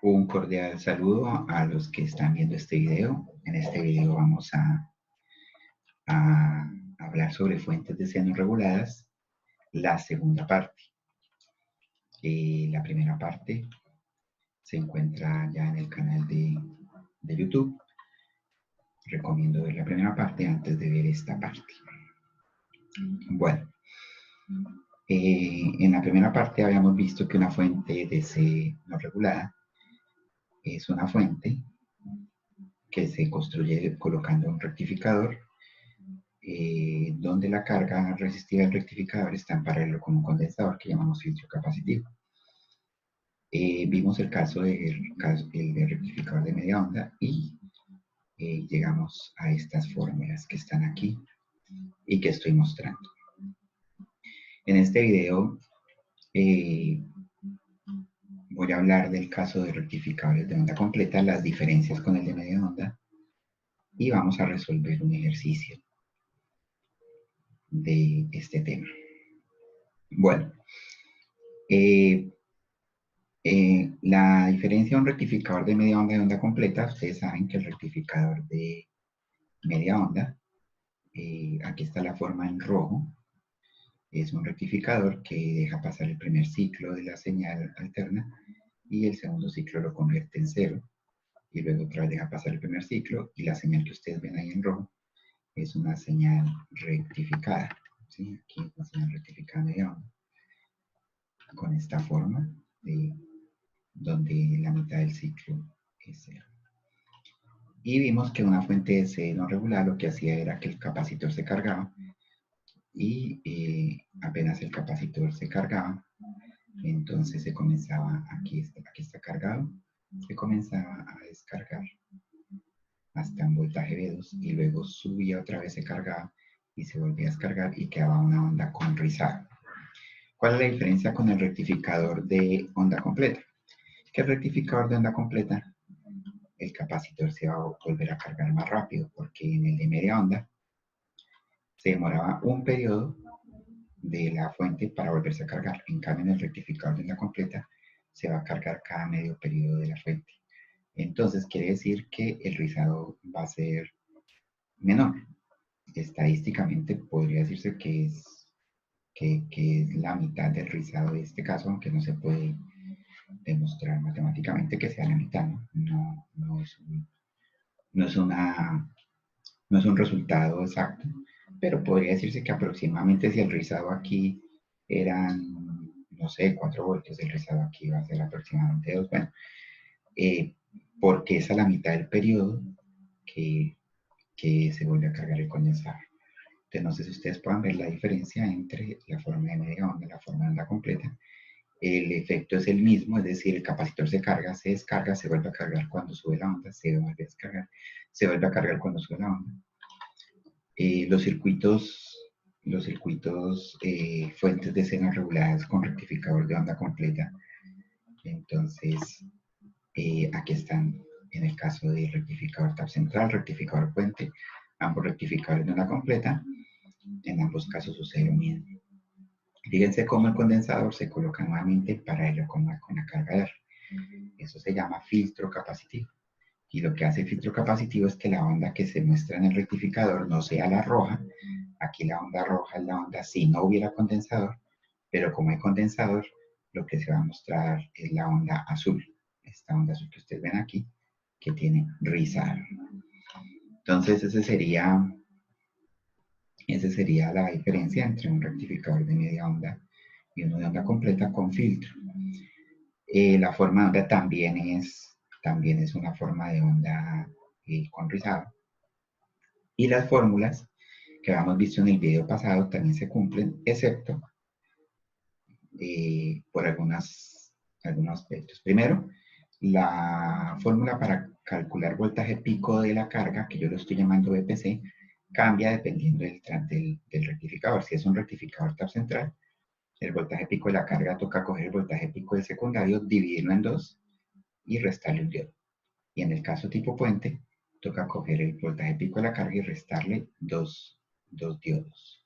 Un cordial saludo a los que están viendo este video. En este video vamos a hablar sobre fuentes de seno reguladas, la segunda parte. La primera parte se encuentra ya en el canal de YouTube. Recomiendo ver la primera parte antes de ver esta parte. Bueno, en la primera parte habíamos visto que una fuente de seno regulada es una fuente que se construye colocando un rectificador donde la carga resistiva del rectificador está en paralelo con un condensador que llamamos filtro capacitivo. Vimos el caso del rectificador de media onda y llegamos a estas fórmulas que están aquí y que estoy mostrando. En este video voy a hablar del caso de rectificadores de onda completa, las diferencias con el de media onda, y vamos a resolver un ejercicio de este tema. Bueno, la diferencia de un rectificador de media onda y onda completa, ustedes saben que el rectificador de media onda, aquí está la forma en rojo, es un rectificador que deja pasar el primer ciclo de la señal alterna y el segundo ciclo lo convierte en cero, y luego otra vez deja pasar el primer ciclo y la señal que ustedes ven ahí en rojo es una señal rectificada. ¿Sí? Aquí es una señal rectificada media onda, con esta forma donde la mitad del ciclo es cero. Y vimos que una fuente de seno regular lo que hacía era que el capacitor se cargaba y apenas el capacitor se cargaba, entonces se comenzaba, aquí está cargado, se comenzaba a descargar hasta un voltaje B2 y luego subía otra vez, se cargaba y se volvía a descargar y quedaba una onda con rizado. ¿Cuál es la diferencia con el rectificador de onda completa? Que el rectificador de onda completa, el capacitor se va a volver a cargar más rápido, porque en el de media onda se demoraba un periodo de la fuente para volverse a cargar. En cambio, en el rectificador de onda completa se va a cargar cada medio periodo de la fuente. Entonces, quiere decir que el rizado va a ser menor. Estadísticamente podría decirse que es la mitad del rizado de este caso, aunque no se puede demostrar matemáticamente que sea la mitad, ¿no? No es un resultado exacto, pero podría decirse que aproximadamente si el rizado aquí eran, no sé, 4 voltios, el rizado aquí va a ser aproximadamente 2. Bueno, porque es a la mitad del periodo que se vuelve a cargar el condensador. Entonces, no sé si ustedes puedan ver la diferencia entre la forma de media onda y la forma de onda completa. El efecto es el mismo, es decir, el capacitor se carga, se descarga, se vuelve a cargar cuando sube la onda, se vuelve a descargar, se vuelve a cargar cuando sube la onda. Los circuitos fuentes de seno reguladas con rectificador de onda completa. Entonces, aquí están en el caso de rectificador tap central, rectificador puente, ambos rectificadores de onda completa. En ambos casos sucede lo mismo. Fíjense cómo el condensador se coloca nuevamente paralelo con la carga R. Eso se llama filtro capacitivo. Y lo que hace el filtro capacitivo es que la onda que se muestra en el rectificador no sea la roja. Aquí la onda roja es la onda si no hubiera condensador, pero como hay condensador, lo que se va a mostrar es la onda azul. Esta onda azul que ustedes ven aquí, que tiene rizado. Entonces, esa sería la diferencia entre un rectificador de media onda y uno de onda completa con filtro. La forma de onda también es una forma de onda con rizado. Y las fórmulas que habíamos visto en el video pasado también se cumplen, excepto por algunos aspectos. Primero, la fórmula para calcular voltaje pico de la carga, que yo lo estoy llamando VPC, cambia dependiendo del rectificador. Si es un rectificador tap central, el voltaje pico de la carga toca coger el voltaje pico del secundario, dividirlo en 2 y restarle un diodo. Y en el caso tipo puente, toca coger el voltaje pico de la carga y restarle dos diodos.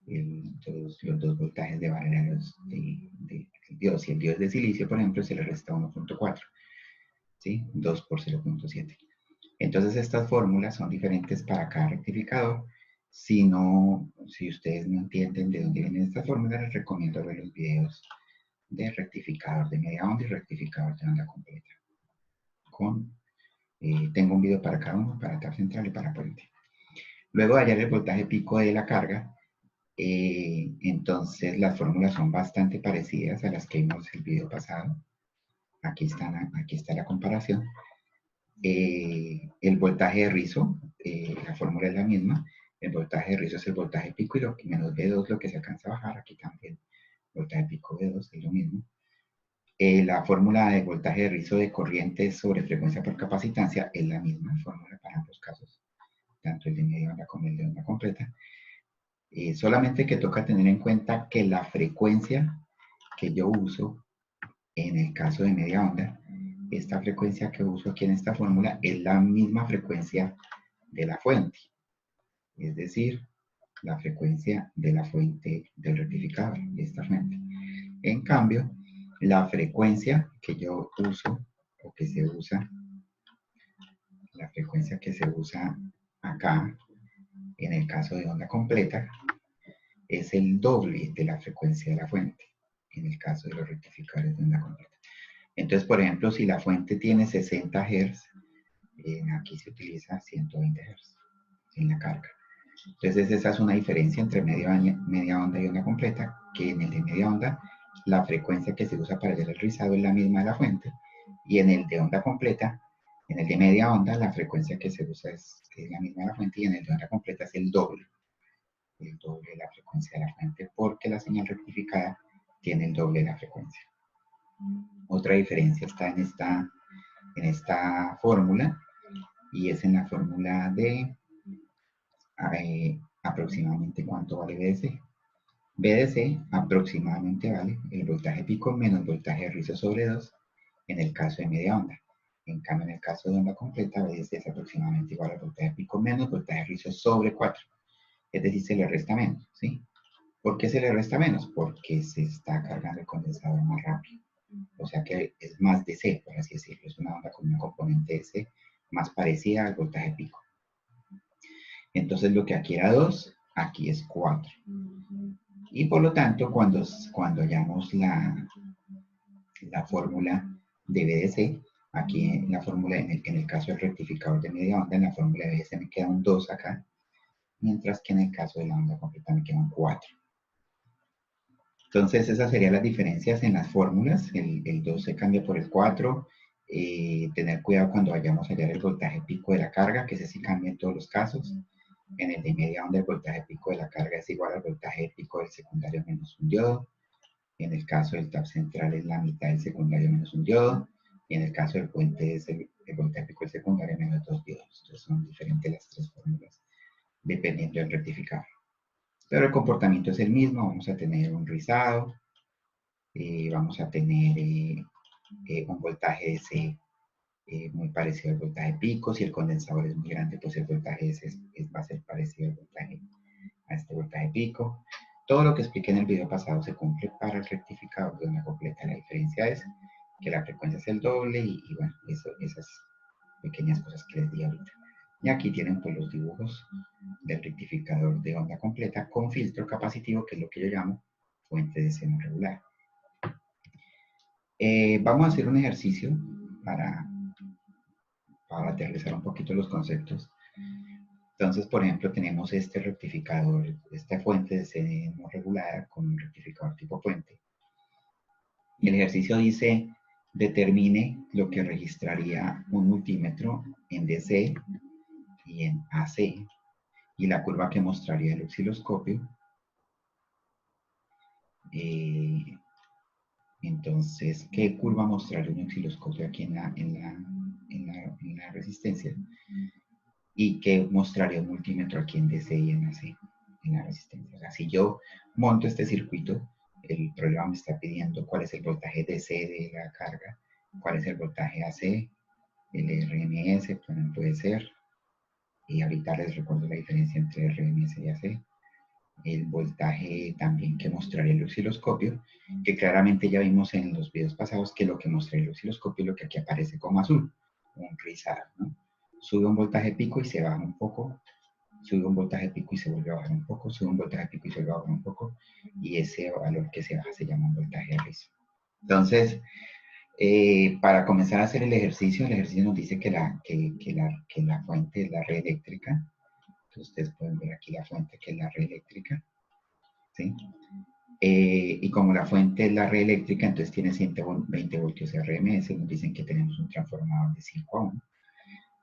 Los dos voltajes de barrera de diodos. Si el diodo es de silicio, por ejemplo, se le resta 1.4. ¿sí? 2 por 0.7. Entonces estas fórmulas son diferentes para cada rectificador. Si ustedes no entienden de dónde vienen estas fórmulas, les recomiendo ver los videos de rectificador de media onda y rectificador de onda completa. Tengo un video para cada uno, para TAP central y para puente. Luego de hallar el voltaje pico de la carga, entonces las fórmulas son bastante parecidas a las que vimos en el video pasado. Aquí está la comparación. El voltaje de rizo, la fórmula es la misma. El voltaje de rizo es el voltaje pico y menos V2 lo que se alcanza a bajar. Aquí también voltaje pico V2 es lo mismo. La fórmula de voltaje de rizo de corriente sobre frecuencia por capacitancia es la misma fórmula para ambos casos, tanto el de media onda como el de onda completa. Solamente que toca tener en cuenta que la frecuencia que yo uso en el caso de media onda, esta frecuencia que uso aquí en esta fórmula es la misma frecuencia de la fuente, es decir, la frecuencia de la fuente del rectificador, de esta fuente. En cambio, la frecuencia que yo uso, o que se usa, la frecuencia que se usa acá, en el caso de onda completa, es el doble de la frecuencia de la fuente, en el caso de los rectificadores de onda completa. Entonces, por ejemplo, si la fuente tiene 60 Hz, aquí se utiliza 120 Hz en la carga. Entonces, esa es una diferencia entre media onda y onda completa, que en el de media onda, la frecuencia que se usa para hacer el rizado es la misma de la fuente, y en el de onda completa, en el de media onda, la frecuencia que se usa es la misma de la fuente, y en el de onda completa es el doble de la frecuencia de la fuente, porque la señal rectificada tiene el doble de la frecuencia. Otra diferencia está en esta fórmula, y es en la fórmula de aproximadamente cuánto vale BDC. BDC aproximadamente vale el voltaje pico menos voltaje de rizo sobre 2 en el caso de media onda. En cambio, en el caso de onda completa, BDC es aproximadamente igual al voltaje pico menos voltaje de rizo sobre 4. Es decir, se le resta menos, ¿sí? ¿Por qué se le resta menos? Porque se está cargando el condensador más rápido. O sea que es más DC, por así decirlo. Es una onda con un componente DC más parecida al voltaje pico. Entonces lo que aquí era 2, aquí es 4. Y por lo tanto, cuando hallamos la fórmula de BDC, aquí en la fórmula, en el caso del rectificador de media onda, en la fórmula de BDC me queda un 2 acá, mientras que en el caso de la onda completa me queda un 4. Entonces, esas serían las diferencias en las fórmulas. El 2 se cambia por el 4. Tener cuidado cuando vayamos a hallar el voltaje pico de la carga, que ese sí cambia en todos los casos. En el de media onda, el voltaje pico de la carga es igual al voltaje pico del secundario menos un diodo. En el caso del TAP central es la mitad del secundario menos un diodo. Y en el caso del puente es el voltaje pico del secundario menos 2 diodos. Entonces, son diferentes las tres fórmulas, dependiendo del rectificador. Pero el comportamiento es el mismo. Vamos a tener un rizado, vamos a tener un voltaje DC muy parecido al voltaje pico. Si el condensador es muy grande, pues el voltaje DC va a ser parecido a este voltaje pico. Todo lo que expliqué en el video pasado se cumple para el rectificador de onda completa. La diferencia es que la frecuencia es el doble y bueno, esas pequeñas cosas que les di ahorita. Y aquí tienen pues los dibujos del rectificador de onda completa con filtro capacitivo, que es lo que yo llamo fuente de seno regular. Vamos a hacer un ejercicio para aterrizar un poquito los conceptos. Entonces, por ejemplo, tenemos este rectificador, esta fuente de seno regular con un rectificador tipo puente. Y el ejercicio dice, determine lo que registraría un multímetro en DC y en AC, y la curva que mostraría el osciloscopio. Entonces, ¿qué curva mostraría un osciloscopio aquí en la resistencia? ¿Y qué mostraría un multímetro aquí en DC y en AC, en la resistencia? O sea, si yo monto este circuito, el programa me está pidiendo cuál es el voltaje DC de la carga, cuál es el voltaje AC, el RMS, también puede ser. Y ahorita les recuerdo la diferencia entre RMS y AC. el voltaje también que mostraría el osciloscopio, que claramente ya vimos en los videos pasados que lo que muestra el osciloscopio es lo que aquí aparece como azul, un rizado, ¿no? Sube un voltaje pico y se baja un poco, sube un voltaje pico y se vuelve a bajar un poco, sube un voltaje pico y se vuelve a bajar un poco, y ese valor que se baja se llama un voltaje de rizo. Entonces, para comenzar a hacer el ejercicio nos dice que la fuente es la red eléctrica. Entonces, ustedes pueden ver aquí la fuente que es la red eléctrica, ¿sí? Y como la fuente es la red eléctrica, entonces tiene 120 voltios RMS, nos dicen que tenemos un transformador de 5 a 1.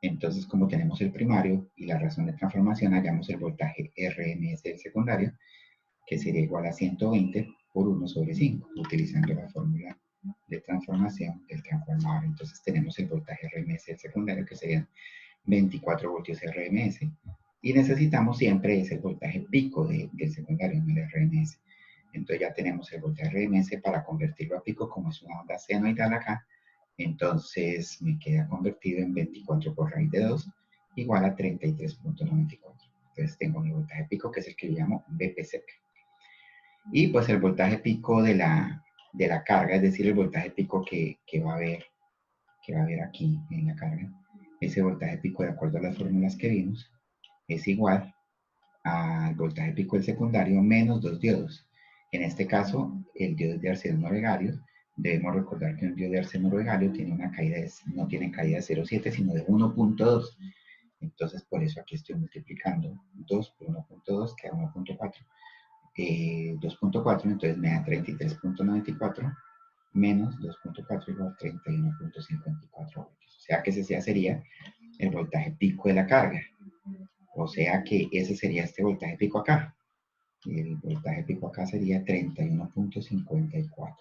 Entonces, como tenemos el primario y la razón de transformación, hallamos el voltaje RMS del secundario, que sería igual a 120 por 1 sobre 5, utilizando la fórmula de transformación del transformador. Entonces tenemos el voltaje RMS del secundario, que serían 24 voltios RMS, y necesitamos siempre ese voltaje pico del secundario, no el RMS. Entonces ya tenemos el voltaje RMS para convertirlo a pico, como es una onda senoidal acá, entonces me queda convertido en 24 por raíz de 2, igual a 33.94. Entonces tengo mi voltaje pico, que es el que yo llamo VP sec. Y pues el voltaje pico de la carga, es decir, el voltaje pico que va a haber aquí en la carga, ese voltaje pico, de acuerdo a las fórmulas que vimos, es igual al voltaje pico del secundario menos 2 diodos. En este caso, el diodo es de arseno gregario. Debemos recordar que un diodo de arseno gregario tiene una caída no tiene caída de 0,7, sino de 1.2. Entonces, por eso aquí estoy multiplicando 2 por 1.2, queda 1.4. 2.4, entonces me da 33.94 menos 2.4 igual a 31.54 voltios. O sea que ese sería el voltaje pico de la carga. O sea que ese sería este voltaje pico acá. Y el voltaje pico acá sería 31.54.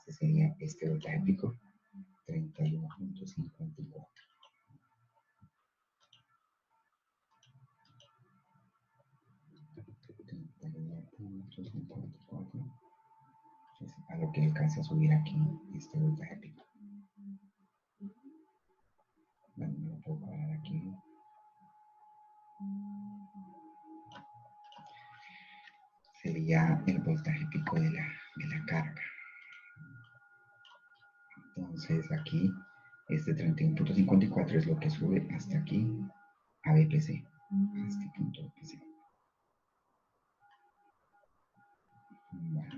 Ese sería este voltaje pico, 31.54. A lo que alcanza a subir aquí este voltaje pico. Bueno, me lo puedo parar aquí. Sería el voltaje pico de la carga. Entonces aquí, este 31.54 es lo que sube hasta aquí a BPC, a este punto BPC. Bueno,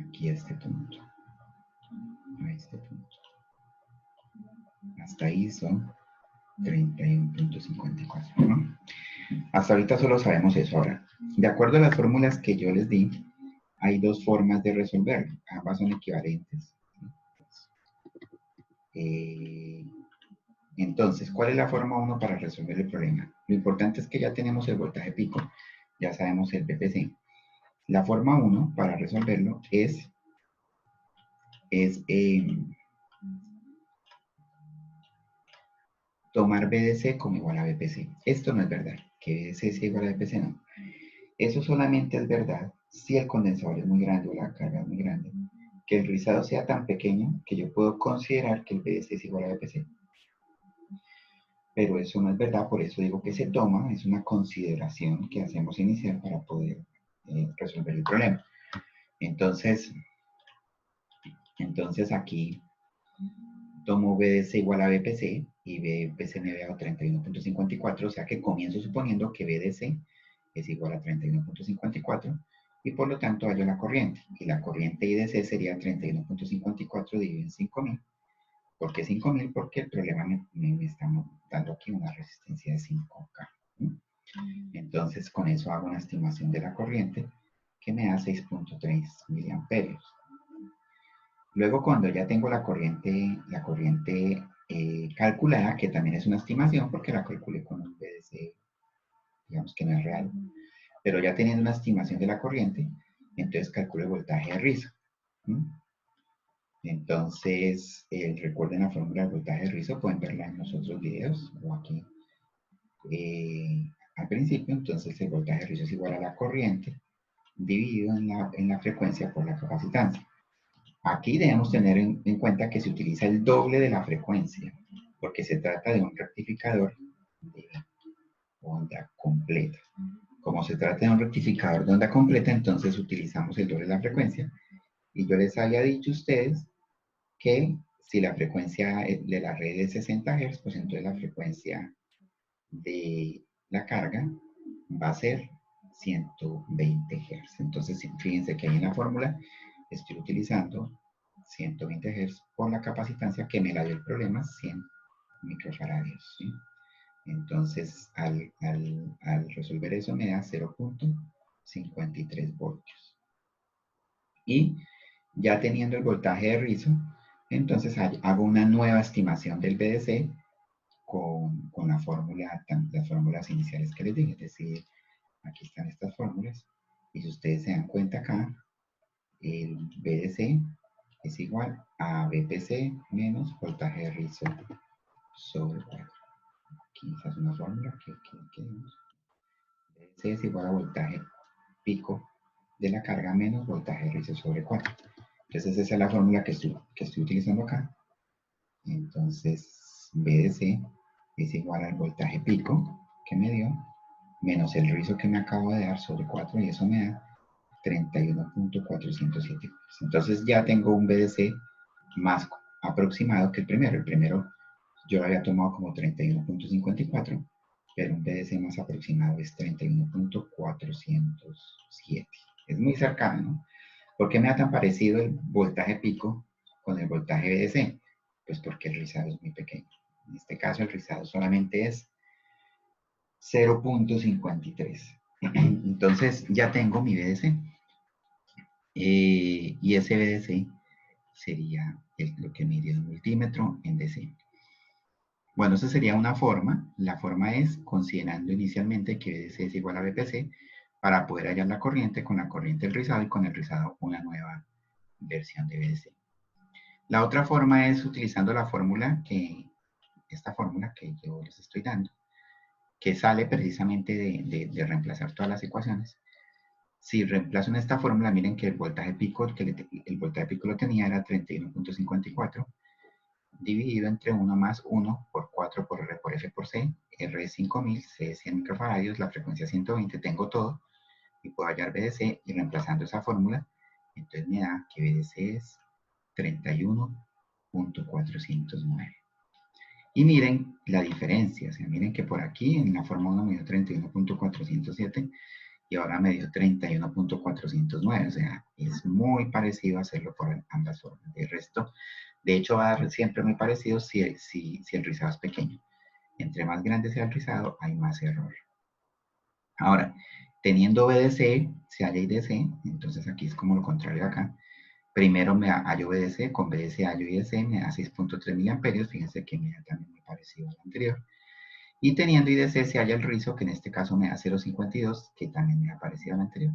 aquí a este punto, a este punto. Hasta ahí son 31.54, ¿no? Hasta ahorita solo sabemos eso. Ahora, de acuerdo a las fórmulas que yo les di, hay dos formas de resolverlo. Ambas son equivalentes. Entonces, ¿cuál es la forma 1 para resolver el problema? Lo importante es que ya tenemos el voltaje pico, ya sabemos el VPC. La forma 1 para resolverlo es tomar BDC como igual a VPC. Esto no es verdad, que BDC sea igual a VPC, no. Eso solamente es verdad si el condensador es muy grande o la carga es muy grande, que el rizado sea tan pequeño que yo puedo considerar que el BDC es igual a VPC. Pero eso no es verdad, por eso digo que se toma, es una consideración que hacemos inicial para poder resolver el problema. Entonces aquí tomo BDC igual a BPC y BPC me da 31.54, o sea que comienzo suponiendo que BDC es igual a 31.54 y por lo tanto hallo la corriente. Y la corriente IDC sería 31.54 dividido en 5.000. ¿Por qué 5.000? Porque el problema me está dando aquí una resistencia de 5K. Entonces con eso hago una estimación de la corriente que me da 6.3 miliamperios. Luego, cuando ya tengo la corriente calculada, que también es una estimación porque la calculé con un BDC, digamos que no es real, pero ya teniendo una estimación de la corriente, entonces calculo el voltaje de rizo. Entonces, recuerden la fórmula del voltaje de rizo, pueden verla en los otros videos o aquí al principio. Entonces, el voltaje de rizo es igual a la corriente dividido en la frecuencia por la capacitancia. Aquí debemos tener en cuenta que se utiliza el doble de la frecuencia, porque se trata de un rectificador de onda completa. Como se trata de un rectificador de onda completa, entonces utilizamos el doble de la frecuencia. Y yo les había dicho a ustedes que si la frecuencia de la red es 60 Hz, pues entonces la frecuencia de la carga va a ser 120 Hz. Entonces, fíjense que ahí en la fórmula estoy utilizando 120 Hz por la capacitancia que me la dio el problema, 100 microfaradios. ¿Sí? Entonces, al resolver eso me da 0.53 voltios. Y ya teniendo el voltaje de rizo, entonces hago una nueva estimación del BDC con las fórmulas iniciales que les dije. Es decir, aquí están estas fórmulas. Y si ustedes se dan cuenta acá, el BDC es igual a BPC menos voltaje de rizo sobre 4. Aquí esa es una fórmula que vimos. BDC es igual a voltaje pico de la carga menos voltaje de rizo sobre 4. Entonces esa es la fórmula que estoy utilizando acá. Entonces BDC es igual al voltaje pico que me dio menos el rizo que me acabo de dar sobre 4 y eso me da 31.407. Entonces ya tengo un BDC más aproximado que el primero. El primero yo había tomado como 31.54, pero un BDC más aproximado es 31.407. Es muy cercano, ¿no? ¿Por qué me ha tan parecido el voltaje pico con el voltaje BDC? Pues porque el rizado es muy pequeño. En este caso el rizado solamente es 0.53. Entonces ya tengo mi BDC. Y ese BDC sería lo que mide el multímetro en DC. Bueno, esa sería una forma. La forma es considerando inicialmente que BDC es igual a BPC para poder hallar la corriente con la corriente del rizado y con el rizado una nueva versión de BDC. La otra forma es utilizando la fórmula esta fórmula que yo les estoy dando, que sale precisamente de reemplazar todas las ecuaciones. Si reemplazo en esta fórmula, miren que el voltaje pico lo tenía era 31.54 dividido entre 1 más 1 por 4 por R por F por C. R es 5000, C es 100 microfaradios, la frecuencia 120, tengo todo. Y puedo hallar BDC y reemplazando esa fórmula, entonces me da que BDC es 31.409. Y miren la diferencia, o sea, miren que por aquí en la forma 1 me dio 31.407 y ahora me dio 31.409, o sea, es muy parecido hacerlo por ambas formas. De resto, de hecho va a dar siempre muy parecido si el rizado es pequeño. Entre más grande sea el rizado, hay más error. Ahora, teniendo BDC, se halla IDC, entonces aquí es como lo contrario de acá. Primero me hallo BDC, con BDC hallo IDC, me da 6.3 miliamperios, fíjense que me da también muy parecido al anterior. Y teniendo IDC se halla el rizo, que en este caso me da 0.52, que también me ha parecido al anterior.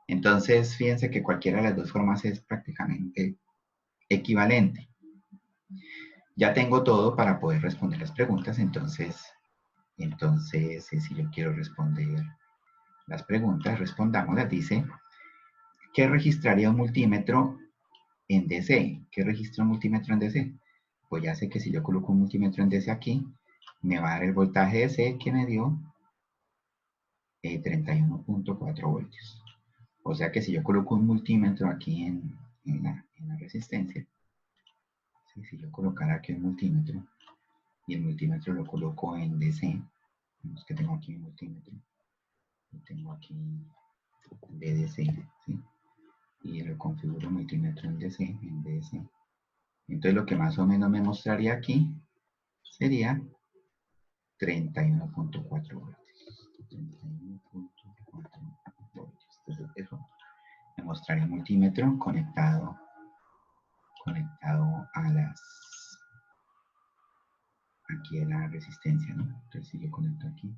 Entonces, fíjense que cualquiera de las dos formas es prácticamente equivalente. Ya tengo todo para poder responder las preguntas, entonces si yo quiero responder las preguntas, respondámoslas. Dice, ¿qué registraría un multímetro en DC? ¿Qué registra un multímetro en DC? Pues ya sé que si yo coloco un multímetro en DC aquí, me va a dar el voltaje DC que me dio 31.4 voltios. O sea que si yo coloco un multímetro aquí en la resistencia, ¿sí? Si yo colocara aquí un multímetro y el multímetro lo coloco en DC, vemos que tengo aquí un multímetro, y tengo aquí BDC, ¿sí? Y lo configuro multímetro en DC, en DC. Entonces lo que más o menos me mostraría aquí sería 31.4 voltios. 31.4 voltios. Entonces eso me mostraría el multímetro conectado a aquí a la resistencia, ¿no? Entonces si yo conecto aquí,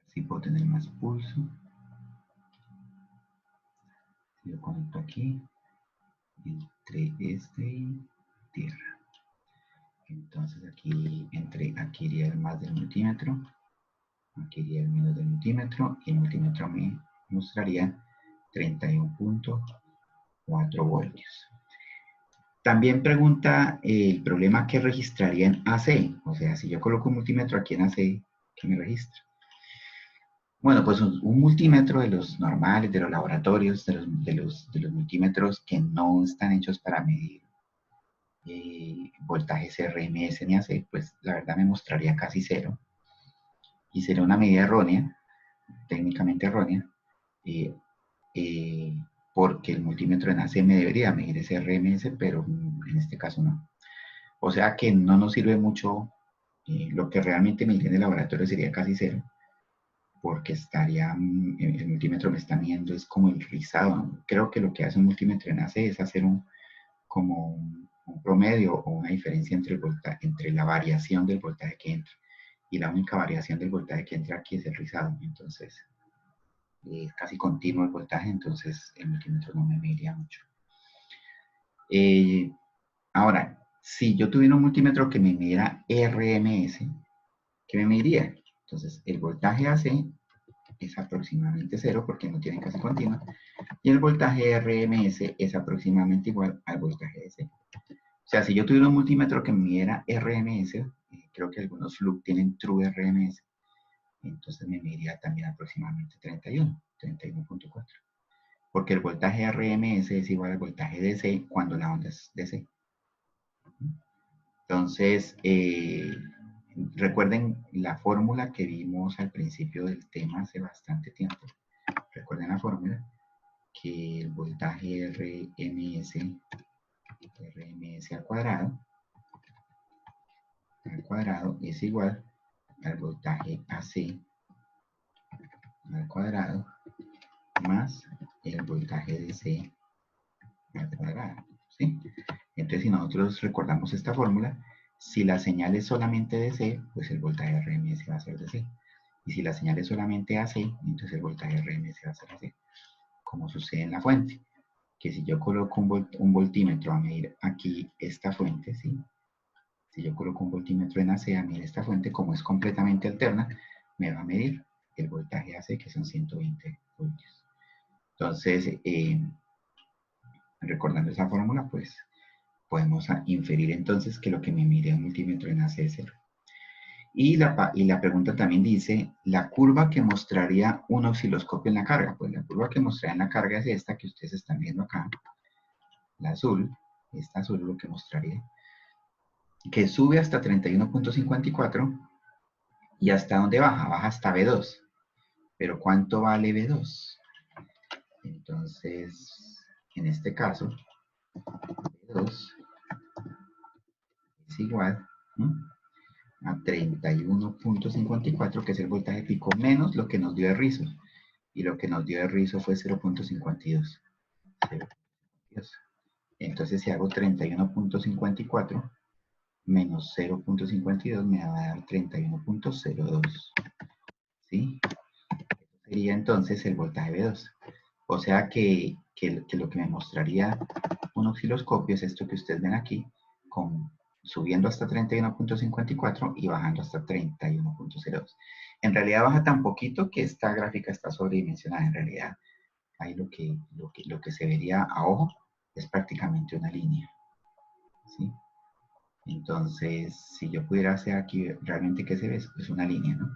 si puedo tener más pulso. Si yo conecto aquí, entre este y tierra. Entonces aquí iría el más del multímetro, aquí iría el menos del multímetro, y el multímetro me mostraría 31.4 voltios. También pregunta el problema que registraría en AC, o sea, si yo coloco un multímetro aquí en AC, que me registra. Bueno, pues un multímetro de los normales, de los laboratorios, de los multímetros que no están hechos para medir voltajes RMS ni AC, pues la verdad me mostraría casi cero. Y sería una medida errónea, técnicamente errónea, eh, porque el multímetro en AC me debería medir ese RMS, pero en este caso no. O sea que no nos sirve mucho, lo que realmente medir en el laboratorio sería casi cero, porque estaría, el multímetro me está midiendo es como el rizado. Creo que lo que hace un multímetro en AC es hacer como un promedio o una diferencia entre, entre la variación del voltaje que entra. Y la única variación del voltaje que entra aquí es el rizado. Entonces, es casi continuo el voltaje, entonces el multímetro no me mediría mucho. Ahora, si yo tuviera un multímetro que me midiera RMS, ¿qué me mediría? Entonces, el voltaje AC es aproximadamente cero porque no tiene casi continua, y el voltaje RMS es aproximadamente igual al voltaje DC. O sea, si yo tuviera un multímetro que me midiera RMS, creo que algunos Fluke tienen True RMS, entonces me mediría también aproximadamente 31.4. Porque el voltaje RMS es igual al voltaje DC cuando la onda es DC. Entonces, recuerden la fórmula que vimos al principio del tema hace bastante tiempo. Recuerden la fórmula, que el voltaje RMS al cuadrado es igual al voltaje AC al cuadrado más el voltaje DC al cuadrado, ¿sí? Entonces, si nosotros recordamos esta fórmula, si la señal es solamente DC, pues el voltaje RMS va a ser DC. Y si la señal es solamente AC, entonces el voltaje RMS va a ser AC, como sucede en la fuente. Que si yo coloco un voltímetro a medir aquí esta fuente, ¿sí? Si yo coloco un voltímetro en AC a medir esta fuente, como es completamente alterna, me va a medir el voltaje AC, que son 120 voltios. Entonces, recordando esa fórmula, pues podemos inferir entonces que lo que me mide un multímetro en AC es 0. Y la pregunta también dice, la curva que mostraría un osciloscopio en la carga. Pues la curva que mostraría en la carga es esta que ustedes están viendo acá. La azul, esta azul lo que mostraría, que sube hasta 31.54 y hasta dónde baja, baja hasta B2. Pero ¿cuánto vale B2? Entonces, en este caso, B2 es igual a 31.54, que es el voltaje pico, menos lo que nos dio de rizo. Y lo que nos dio de rizo fue 0.52. Entonces, si hago 31.54 menos 0.52 me va a dar 31.02. ¿Sí? Sería entonces el voltaje B2. O sea que lo que me mostraría un osciloscopio es esto que ustedes ven aquí, subiendo hasta 31.54 y bajando hasta 31.02. En realidad baja tan poquito que esta gráfica está sobredimensionada. En realidad, ahí lo que se vería a ojo es prácticamente una línea. ¿Sí? Entonces, si yo pudiera hacer aquí realmente qué se ve, es una línea, ¿no?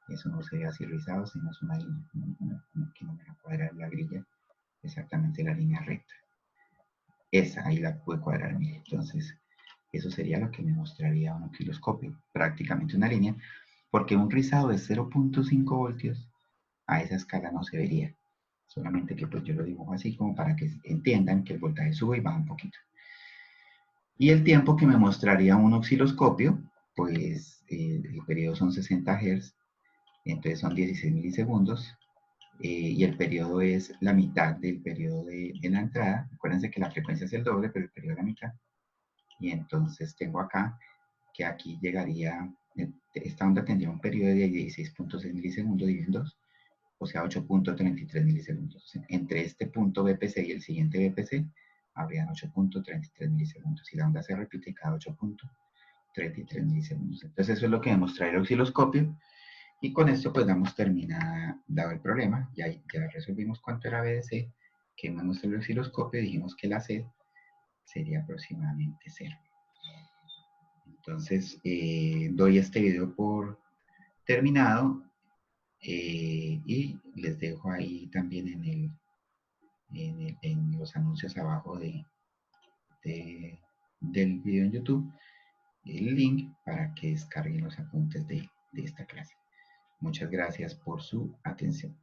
Eso no se ve así rizado, sino es una línea, que no me va a cuadrar la grilla, exactamente la línea recta. Esa, ahí la pude cuadrar, mire. Entonces, eso sería lo que me mostraría un osciloscopio, prácticamente una línea, porque un rizado de 0.5 voltios a esa escala no se vería. Solamente que pues yo lo dibujo así como para que entiendan que el voltaje sube y baja un poquito. Y el tiempo que me mostraría un osciloscopio, pues el periodo son 60 Hz, entonces son 16 milisegundos, y el periodo es la mitad del periodo de la entrada. Acuérdense que la frecuencia es el doble, pero el periodo es la mitad. Y entonces tengo acá que aquí llegaría, esta onda tendría un periodo de 16.6 milisegundos dividido en 2, o sea 8.33 milisegundos. Entre este punto BPC y el siguiente BPC habrían 8.33 milisegundos. Y la onda se repite cada 8.33 milisegundos. Entonces eso es lo que demuestra el osciloscopio. Y con esto pues damos dado el problema. Ya resolvimos cuánto era BDC, que mandamos el osciloscopio y dijimos que la C sería aproximadamente 0. Entonces doy este video por terminado y les dejo ahí también en los anuncios abajo del video en YouTube el link para que descarguen los apuntes de esta clase. Muchas gracias por su atención.